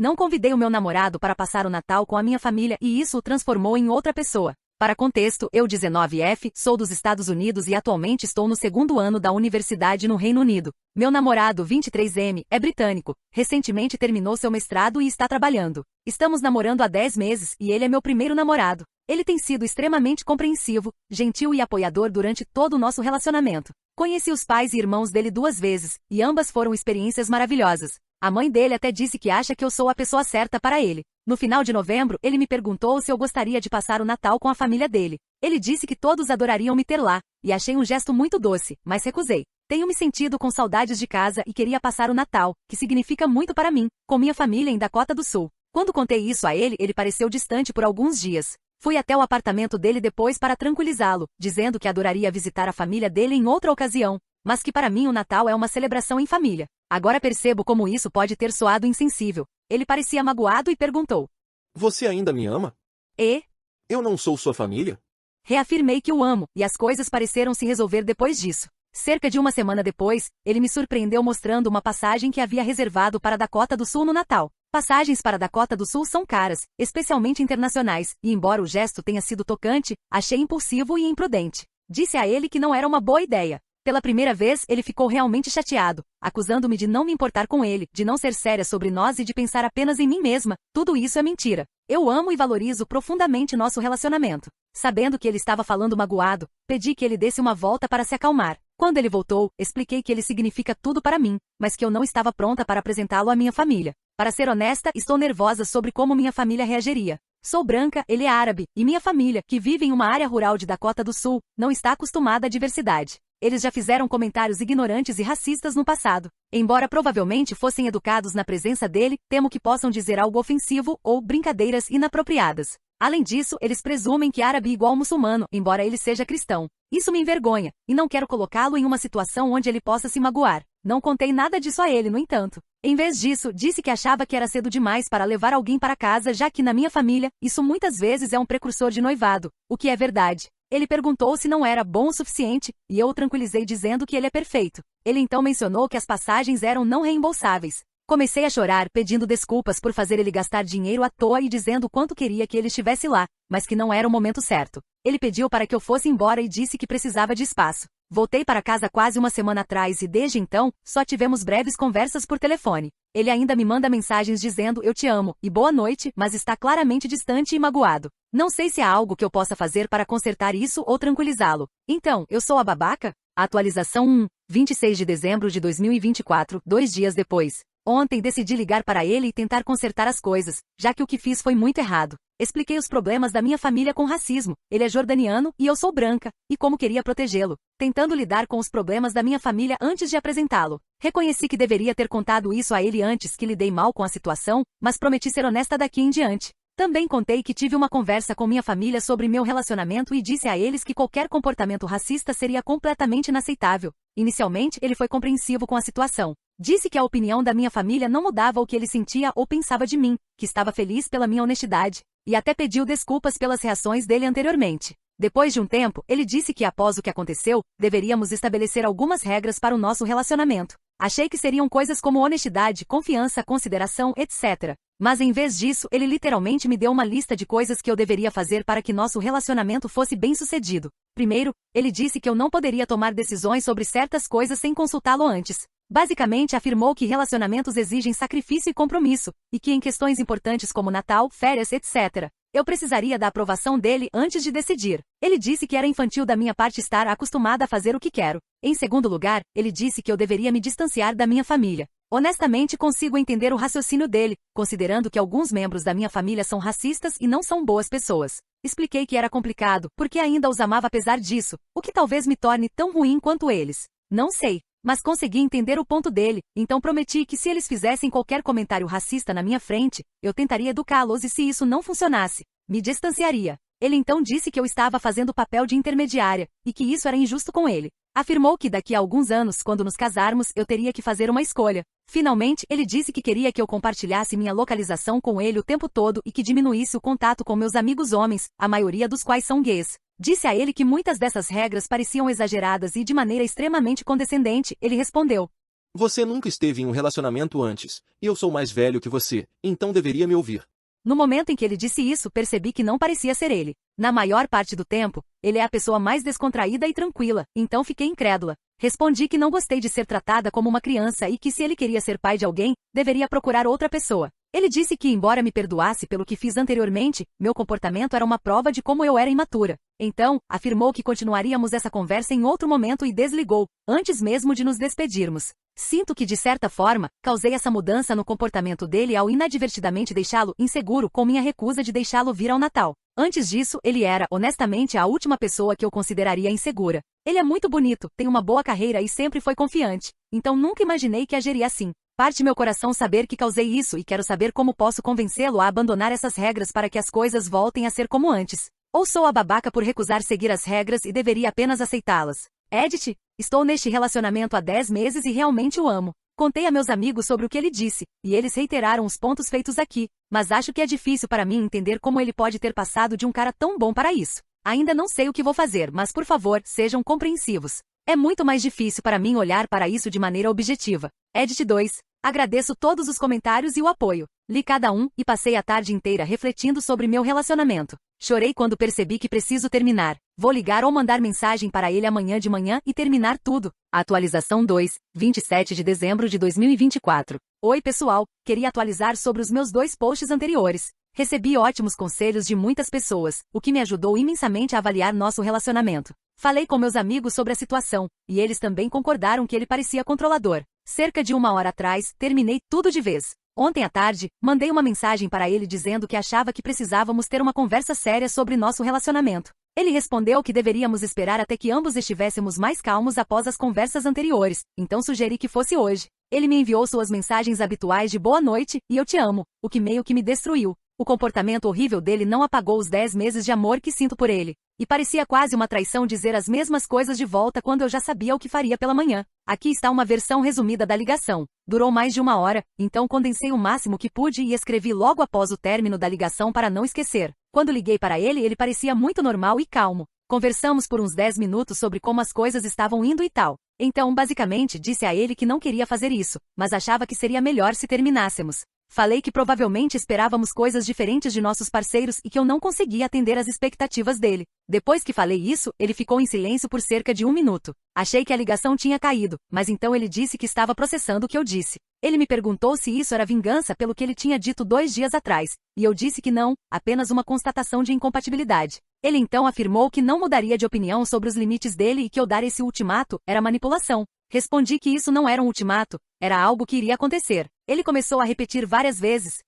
Não convidei o meu namorado para passar o Natal com a minha família e isso o transformou em outra pessoa. Para contexto, eu 19F, sou dos Estados Unidos e atualmente estou no segundo ano da universidade no Reino Unido. Meu namorado 23M é britânico, recentemente terminou seu mestrado e está trabalhando. Estamos namorando há 10 meses e ele é meu primeiro namorado. Ele tem sido extremamente compreensivo, gentil e apoiador durante todo o nosso relacionamento. Conheci os pais e irmãos dele 2 vezes, e ambas foram experiências maravilhosas. A mãe dele até disse que acha que eu sou a pessoa certa para ele. No final de novembro, ele me perguntou se eu gostaria de passar o Natal com a família dele. Ele disse que todos adorariam me ter lá, e achei um gesto muito doce, mas recusei. Tenho me sentido com saudades de casa e queria passar o Natal, que significa muito para mim, com minha família em Dakota do Sul. Quando contei isso a ele, ele pareceu distante por alguns dias. Fui até o apartamento dele depois para tranquilizá-lo, dizendo que adoraria visitar a família dele em outra ocasião, mas que para mim o Natal é uma celebração em família. Agora percebo como isso pode ter soado insensível. Ele parecia magoado e perguntou: Você ainda me ama? E? Eu não sou sua família? Reafirmei que o amo, e as coisas pareceram se resolver depois disso. Cerca de uma semana depois, ele me surpreendeu mostrando uma passagem que havia reservado para Dakota do Sul no Natal. Passagens para Dakota do Sul são caras, especialmente internacionais, e embora o gesto tenha sido tocante, achei impulsivo e imprudente. Disse a ele que não era uma boa ideia. Pela primeira vez, ele ficou realmente chateado, acusando-me de não me importar com ele, de não ser séria sobre nós e de pensar apenas em mim mesma. Tudo isso é mentira. Eu amo e valorizo profundamente nosso relacionamento. Sabendo que ele estava falando magoado, pedi que ele desse uma volta para se acalmar. Quando ele voltou, expliquei que ele significa tudo para mim, mas que eu não estava pronta para apresentá-lo à minha família. Para ser honesta, estou nervosa sobre como minha família reagiria. Sou branca, ele é árabe, e minha família, que vive em uma área rural de Dakota do Sul, não está acostumada à diversidade. Eles já fizeram comentários ignorantes e racistas no passado. Embora provavelmente fossem educados na presença dele, temo que possam dizer algo ofensivo ou brincadeiras inapropriadas. Além disso, eles presumem que árabe é igual muçulmano, embora ele seja cristão. Isso me envergonha, e não quero colocá-lo em uma situação onde ele possa se magoar. Não contei nada disso a ele, no entanto. Em vez disso, disse que achava que era cedo demais para levar alguém para casa, já que na minha família, isso muitas vezes é um precursor de noivado, o que é verdade. Ele perguntou se não era bom o suficiente, e eu o tranquilizei dizendo que ele é perfeito. Ele então mencionou que as passagens eram não reembolsáveis. Comecei a chorar pedindo desculpas por fazer ele gastar dinheiro à toa e dizendo o quanto queria que ele estivesse lá, mas que não era o momento certo. Ele pediu para que eu fosse embora e disse que precisava de espaço. Voltei para casa quase uma semana atrás e desde então, só tivemos breves conversas por telefone. Ele ainda me manda mensagens dizendo eu te amo e boa noite, mas está claramente distante e magoado. Não sei se há algo que eu possa fazer para consertar isso ou tranquilizá-lo. Então, eu sou a babaca? Atualização 1, 26 de dezembro de 2024, 2 dias depois. Ontem decidi ligar para ele e tentar consertar as coisas, já que o que fiz foi muito errado. Expliquei os problemas da minha família com racismo, ele é jordaniano e eu sou branca, e como queria protegê-lo, tentando lidar com os problemas da minha família antes de apresentá-lo. Reconheci que deveria ter contado isso a ele antes que lidei mal com a situação, mas prometi ser honesta daqui em diante. Também contei que tive uma conversa com minha família sobre meu relacionamento e disse a eles que qualquer comportamento racista seria completamente inaceitável. Inicialmente, ele foi compreensivo com a situação. Disse que a opinião da minha família não mudava o que ele sentia ou pensava de mim, que estava feliz pela minha honestidade, e até pediu desculpas pelas reações dele anteriormente. Depois de um tempo, ele disse que após o que aconteceu, deveríamos estabelecer algumas regras para o nosso relacionamento. Achei que seriam coisas como honestidade, confiança, consideração, etc. Mas em vez disso, ele literalmente me deu uma lista de coisas que eu deveria fazer para que nosso relacionamento fosse bem-sucedido. Primeiro, ele disse que eu não poderia tomar decisões sobre certas coisas sem consultá-lo antes. Basicamente afirmou que relacionamentos exigem sacrifício e compromisso, e que em questões importantes como Natal, férias, etc., eu precisaria da aprovação dele antes de decidir. Ele disse que era infantil da minha parte estar acostumada a fazer o que quero. Em segundo lugar, ele disse que eu deveria me distanciar da minha família. Honestamente, consigo entender o raciocínio dele, considerando que alguns membros da minha família são racistas e não são boas pessoas. Expliquei que era complicado, porque ainda os amava apesar disso, o que talvez me torne tão ruim quanto eles. Não sei. Mas consegui entender o ponto dele, então prometi que se eles fizessem qualquer comentário racista na minha frente, eu tentaria educá-los e se isso não funcionasse, me distanciaria. Ele então disse que eu estava fazendo o papel de intermediária, e que isso era injusto com ele. Afirmou que daqui a alguns anos, quando nos casarmos, eu teria que fazer uma escolha. Finalmente, ele disse que queria que eu compartilhasse minha localização com ele o tempo todo e que diminuísse o contato com meus amigos homens, a maioria dos quais são gays. Disse a ele que muitas dessas regras pareciam exageradas e de maneira extremamente condescendente, ele respondeu: Você nunca esteve em um relacionamento antes, e eu sou mais velho que você, então deveria me ouvir. No momento em que ele disse isso, percebi que não parecia ser ele. Na maior parte do tempo, ele é a pessoa mais descontraída e tranquila, então fiquei incrédula. Respondi que não gostei de ser tratada como uma criança e que se ele queria ser pai de alguém, deveria procurar outra pessoa. Ele disse que, embora me perdoasse pelo que fiz anteriormente, meu comportamento era uma prova de como eu era imatura. Então, afirmou que continuaríamos essa conversa em outro momento e desligou, antes mesmo de nos despedirmos. Sinto que, de certa forma, causei essa mudança no comportamento dele ao inadvertidamente deixá-lo inseguro com minha recusa de deixá-lo vir ao Natal. Antes disso, ele era, honestamente, a última pessoa que eu consideraria insegura. Ele é muito bonito, tem uma boa carreira e sempre foi confiante. Então nunca imaginei que agiria assim. Parte meu coração saber que causei isso e quero saber como posso convencê-lo a abandonar essas regras para que as coisas voltem a ser como antes. Ou sou a babaca por recusar seguir as regras e deveria apenas aceitá-las? Edith, estou neste relacionamento há 10 meses e realmente o amo. Contei a meus amigos sobre o que ele disse, e eles reiteraram os pontos feitos aqui, mas acho que é difícil para mim entender como ele pode ter passado de um cara tão bom para isso. Ainda não sei o que vou fazer, mas por favor, sejam compreensivos. É muito mais difícil para mim olhar para isso de maneira objetiva. Edith 2. Agradeço todos os comentários e o apoio. Li cada um e passei a tarde inteira refletindo sobre meu relacionamento. Chorei quando percebi que preciso terminar. Vou ligar ou mandar mensagem para ele amanhã de manhã e terminar tudo. Atualização 2, 27 de dezembro de 2024. Oi pessoal, queria atualizar sobre os meus 2 posts anteriores. Recebi ótimos conselhos de muitas pessoas, o que me ajudou imensamente a avaliar nosso relacionamento. Falei com meus amigos sobre a situação, e eles também concordaram que ele parecia controlador. Cerca de 1 hora atrás, terminei tudo de vez. Ontem à tarde, mandei uma mensagem para ele dizendo que achava que precisávamos ter uma conversa séria sobre nosso relacionamento. Ele respondeu que deveríamos esperar até que ambos estivéssemos mais calmos após as conversas anteriores, então sugeri que fosse hoje. Ele me enviou suas mensagens habituais de boa noite e eu te amo, o que meio que me destruiu. O comportamento horrível dele não apagou os 10 meses de amor que sinto por ele. E parecia quase uma traição dizer as mesmas coisas de volta quando eu já sabia o que faria pela manhã. Aqui está uma versão resumida da ligação. Durou mais de 1 hora, então condensei o máximo que pude e escrevi logo após o término da ligação para não esquecer. Quando liguei para ele, ele parecia muito normal e calmo. Conversamos por uns 10 minutos sobre como as coisas estavam indo e tal. Então, basicamente, disse a ele que não queria fazer isso, mas achava que seria melhor se terminássemos. Falei que provavelmente esperávamos coisas diferentes de nossos parceiros e que eu não conseguia atender às expectativas dele. Depois que falei isso, ele ficou em silêncio por cerca de 1 minuto. Achei que a ligação tinha caído, mas então ele disse que estava processando o que eu disse. Ele me perguntou se isso era vingança pelo que ele tinha dito 2 dias atrás, e eu disse que não, apenas uma constatação de incompatibilidade. Ele então afirmou que não mudaria de opinião sobre os limites dele e que eu dar esse ultimato era manipulação. Respondi que isso não era um ultimato, era algo que iria acontecer. Ele começou a repetir várias vezes.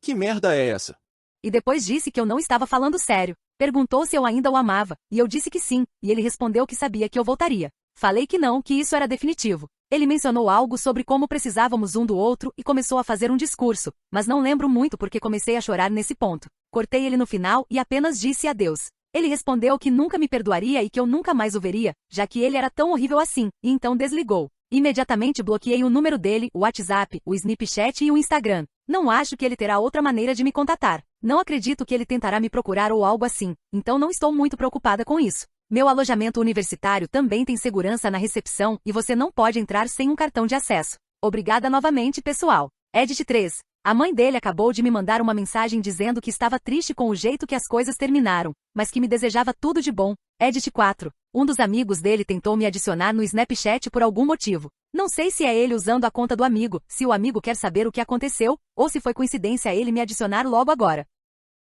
Que merda é essa? E depois disse que eu não estava falando sério. Perguntou se eu ainda o amava, e eu disse que sim, e ele respondeu que sabia que eu voltaria. Falei que não, que isso era definitivo. Ele mencionou algo sobre como precisávamos um do outro e começou a fazer um discurso, mas não lembro muito porque comecei a chorar nesse ponto. Cortei ele no final e apenas disse adeus. Ele respondeu que nunca me perdoaria e que eu nunca mais o veria, já que ele era tão horrível assim, e então desligou. Imediatamente bloqueei o número dele, o WhatsApp, o Snapchat e o Instagram. Não acho que ele terá outra maneira de me contatar. Não acredito que ele tentará me procurar ou algo assim, então não estou muito preocupada com isso. Meu alojamento universitário também tem segurança na recepção e você não pode entrar sem um cartão de acesso. Obrigada novamente, pessoal. Edit 3. A mãe dele acabou de me mandar uma mensagem dizendo que estava triste com o jeito que as coisas terminaram, mas que me desejava tudo de bom. Edit 4. Um dos amigos dele tentou me adicionar no Snapchat por algum motivo. Não sei se é ele usando a conta do amigo, se o amigo quer saber o que aconteceu, ou se foi coincidência ele me adicionar logo agora.